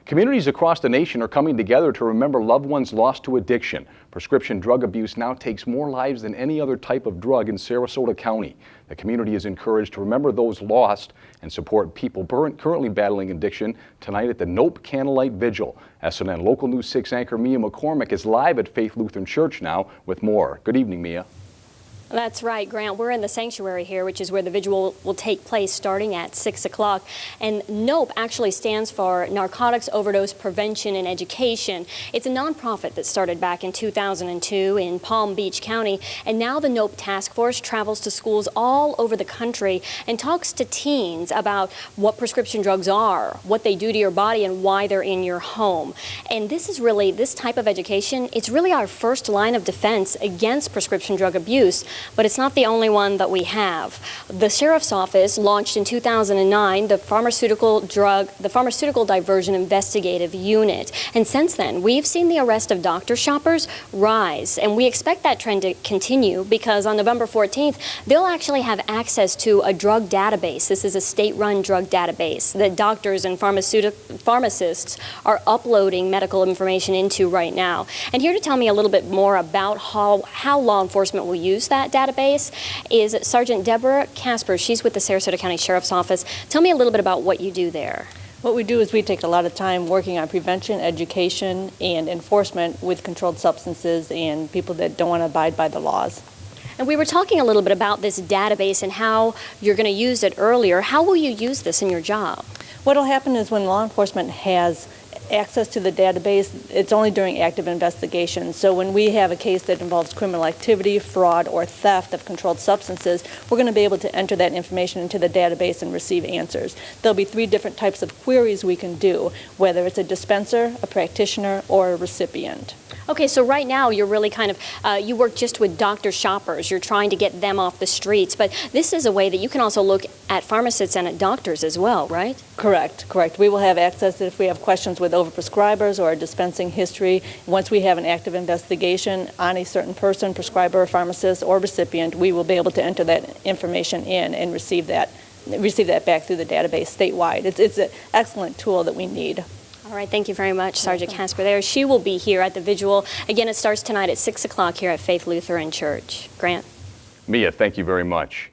Communities across the nation are coming together to remember loved ones lost to addiction. Prescription drug abuse now takes more lives than any other type of drug in Sarasota County. The community is encouraged to remember those lost and support people currently battling addiction tonight at the N.O.P.E Candlelight Vigil. SNN Local News 6 anchor Mia McCormick is live at Faith Lutheran Church now with more. Good evening, Mia. That's right, Grant. We're in the sanctuary here, which is where the vigil will take place starting at 6 o'clock. And N.O.P.E actually stands for Narcotics Overdose Prevention and Education. It's a nonprofit that started back in 2002 in Palm Beach County. And now the N.O.P.E Task Force travels to schools all over the country and talks to teens about what prescription drugs are, what they do to your body, and why they're in your home. And this is really, this type of education, it's really our first line of defense against prescription drug abuse. But it's not the only one that we have. The Sheriff's Office launched in 2009 the Pharmaceutical Diversion Investigative Unit. And since then, we've seen the arrest of doctor shoppers rise. And we expect that trend to continue because on November 14th, they'll actually have access to a drug database. This is a state-run drug database that doctors and pharmacists are uploading medical information into right now. And here to tell me a little bit more about how law enforcement will use that database is Sergeant Deborah Casper. She's with the Sarasota County Sheriff's Office. Tell me a little bit about what you do there. What we do is we take a lot of time working on prevention, education, and enforcement with controlled substances and people that don't want to abide by the laws. And we were talking a little bit about this database and how you're going to use it earlier. How will you use this in your job? What will happen is when law enforcement has access to the database, it's only during active investigation. So when we have a case that involves criminal activity, fraud, or theft of controlled substances, we're going to be able to enter that information into the database and receive answers. There'll be 3 different types of queries we can do, whether it's a dispenser, a practitioner, or a recipient. Okay, so right now you're really kind of, you work just with doctor shoppers. You're trying to get them off the streets, but this is a way that you can also look at pharmacists and at doctors as well, right? Correct. We will have access if we have questions with overprescribers or a dispensing history. Once we have an active investigation on a certain person, prescriber, pharmacist, or recipient, we will be able to enter that information in and receive that back through the database statewide. It's an excellent tool that we need. All right, thank you very much, Sergeant Casper there. She will be here at the vigil. Again, it starts tonight at 6 o'clock here at Faith Lutheran Church. Grant? Mia, thank you very much.